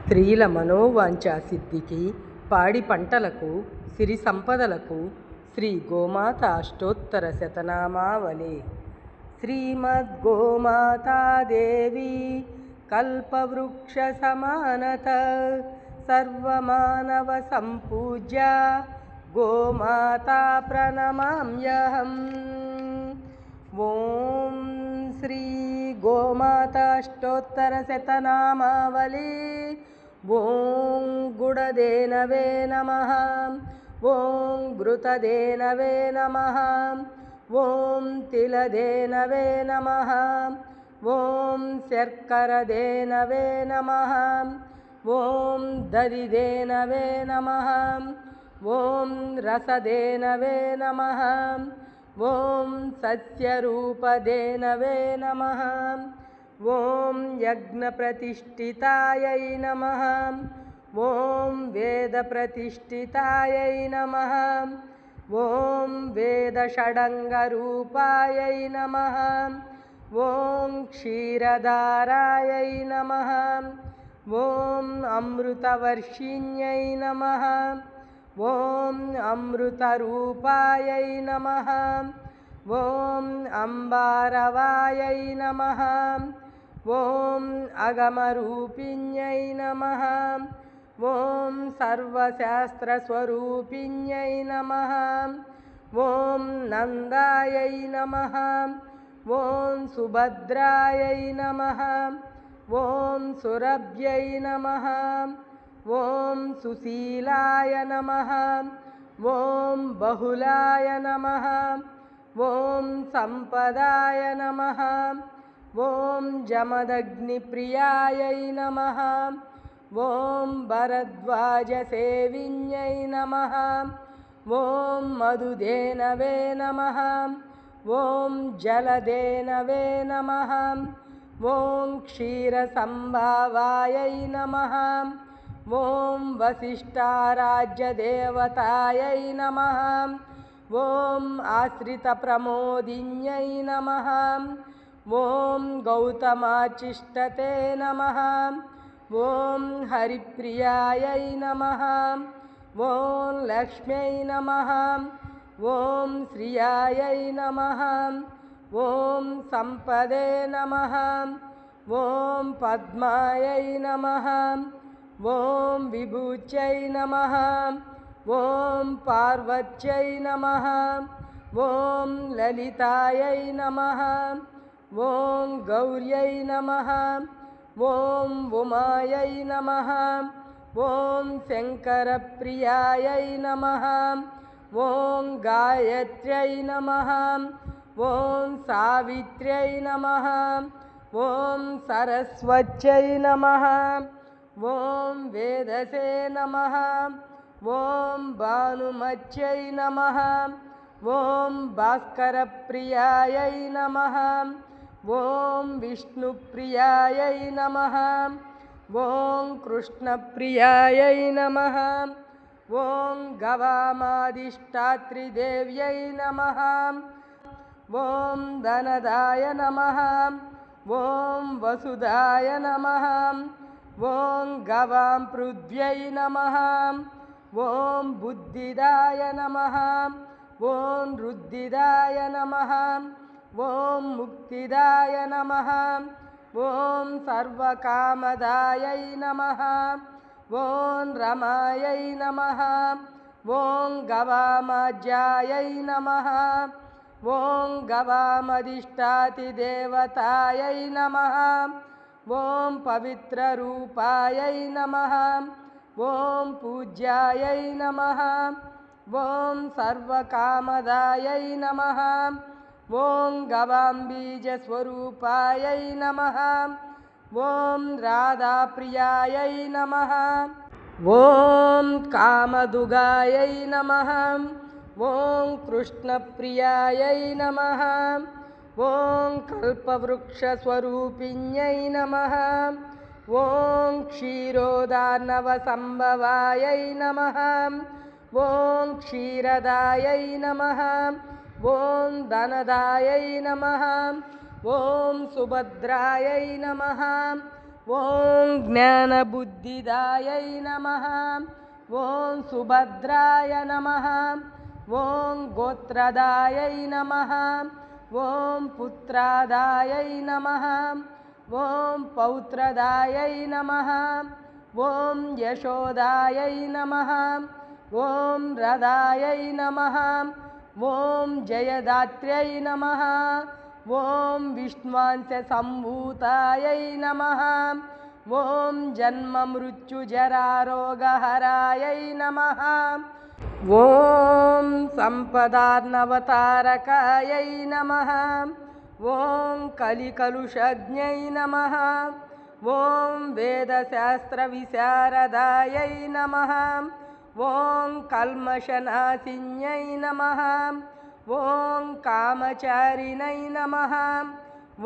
స్త్రీల మనోవాంఛా సిద్ధికి, పాడి పంటలకు, సిరి సంపదలకు శ్రీ గోమాత అష్టోత్తర శతనామావళి. శ్రీమద్గోమాతాదేవి కల్పవృక్ష సమానత సర్వమానవ సంపూజ్య గోమాతా ప్రణమామ్యహం. ఓం శ్రీ గోమాత అష్టోత్తర శతనామావళి. ఓం గుడదేనవే నమః. ఓం ఘృతదేనవే నమః. ఓం తిలదేనవే నమః. ఓం శర్కరదేనవే నమః. ఓం దదిదేనవే నమః. ఓం రసదేనవే నమః. ఓం సస్యరూపదేనవే నమః. ఓం యజ్ఞప్రతిష్ఠితాయై నమః. ఓం వేదప్రతిష్ఠితాయై నమః. ఓం వేదషడంగరూపాయై నమః. ఓం క్షీరదారాయై నమః. ఓం అమృతవర్షిణ్యై నమః. ఓం అమృతరూపాయై నమః. ఓం అంబారవాయై నమః. ఓం అగమరూపిణ్యై నమః. ఓం సర్వశాస్త్రస్వరూపిణ్యై నమః. ఓం నందాయై నమః. ఓం సుభద్రాయై నమః. ఓం సురభ్యై నమః. ఓం సుశీలాయ నమః. ఓం బహుళాయ నమః. ఓం సంపదాయ నమః. ఓం జమదగ్నిప్రియాయై నమః. ఓం భరద్వాజసేవిన్యై నమః. ఓం మధుదేనవే నమః. ఓం జలదేనవే నమః. ఓం క్షీరసంభవాయై నమః. ఓం వసిష్ఠారాజ్యదేవతాయై నమః. ఓం ఆశ్రితప్రమోదిన్యై నమః. ఓం గౌతమాచిష్టతే నమః. ఓం హరిప్రియాయై నమః. ఓం లక్ష్మ్యై నమః. ఓం శ్రియాయై నమః. ఓం సంపదే నమః. ఓం పద్మాయై నమః. ఓం విభూత్యై నమః. ఓం పార్వత్యై నమః. ఓం లలితాయై నమః. ఓం గౌర్యై నమః. ఓం ఉమాయై నమః. ఓం శంకరప్రియాయై నమః. ఓం గాయత్ర్యై నమః. ఓం సావిత్ర్యై నమః. ఓం సరస్వత్యై నమః. ఓం వేదసే నమః. ఓం భానుమత్యై నమః. ఓం భాస్కరప్రియాయై నమః. ఓం విష్ణుప్రియాయై నమః. ఓం కృష్ణప్రియాయై నమః. ఓం గవామాదిష్టాత్రిదేవ్యై నమః. ఓం ధనదాయ నమః. ఓం వసుదాయ నమః. ఓం గవాం పృథ్వ్యై నమః. ఓం బుద్ధిదాయ నమః. ఓం రుద్ధిదాయ నమః. ఓం ముక్తిదాయ నమః. ఓం సర్వకామదాయై నమః. ఓం రమాయై నమః. ఓం గవామాజ్యాయై నమః. ఓం గవామధిష్టాతిదేవతాయై నమః. ఓం పవిత్రరూపాయై నమః. ఓం పూజ్యాయై నమః. ఓం సర్వకామదాయై నమః. ఓం గవాంబీజస్వరూపాయై నమః. ఓం రాధాప్రియాయై నమః. ఓం కామదుగాయై నమః. ఓం కృష్ణప్రియాయై నమః. ఓం కల్పవృక్షస్వరూపిణ్యై నమః. ఓం క్షీరోదార్ణవసంభవాయై నమః. ఓం క్షీరదాయై నమః. ఓం ధనదాయై నమః. ఓం సుభద్రాయై నమః. ॐ ज्ञानबुद्धिदायै नमः। ॐ सुभद्राय नमः। ॐ गोत्रदायै नमः। ॐ पुत्रदायै नमः। ॐ पौत्रदायै नमः। ॐ यशोदायै नमः। ॐ रदायै नमः। ॐ जयदात्र्यै नमः। ॐ विष्णुवांशसम्भूतायै नमः। ॐ जन्ममृत्युजरारोगहरायै नमः। ॐ सम्पदार्णवतारकायै नमः। ॐ कलिकलुषज्ञै नमः। ॐ वेदशास्त्रविशारदायै नमः। ॐ कल्मषनाशिन्यै नमः। ॐ कामचारिणै नमः।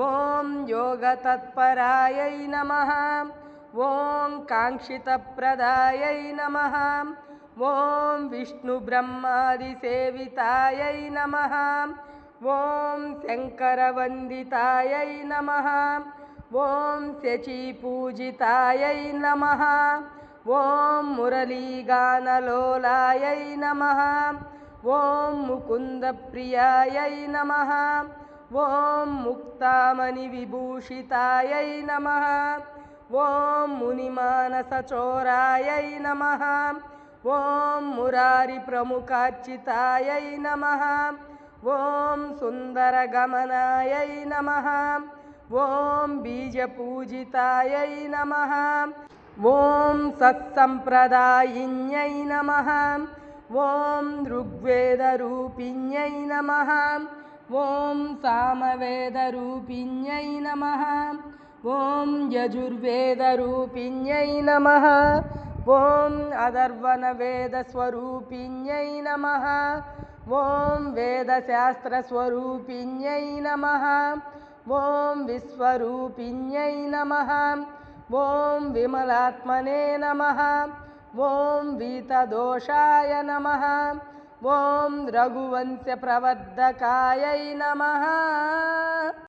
ॐ योगतत्परायै नमः। ॐ काङ्क्षितप्रदायै नमः। ॐ विष्णुब्रह्मादिसेवितायै नमः। ॐ शङ्करवन्दितायै नमः। ॐ शचीपूजितायै नमः। ॐ मुरलीगानलोलायै नमः। ॐ मुकुन्दप्रियायै नमः। ॐ मुक्तामणिविभूषितायै नमः। ॐ मुनिमानसचोरायै नमः। ॐ मुरारिप्रमुखार्चितायै नमः। ॐ सुन्दरगमनायै नमः। ॐ बीजपूजितायै नमः। ॐ सत्सम्प्रदायिन्यै नमः। ॐ ऋग्वेदरूपिण्यै नमः। ॐ सामवेदरूपिण्यै नमः। ॐ यजुर्वेदरूपिण्यै नमः। ॐ अथर्वणवेदस्वरूपिण्यै नमः। ॐ वेदशास्त्रस्वरूपिण्यै नमः। ॐ विश्वरूपिण्यै नमः। ॐ विमलात्मने नमः। ॐ वीतदोषाय नमः। ॐ रघुवंशप्रवर्धकायै नमः।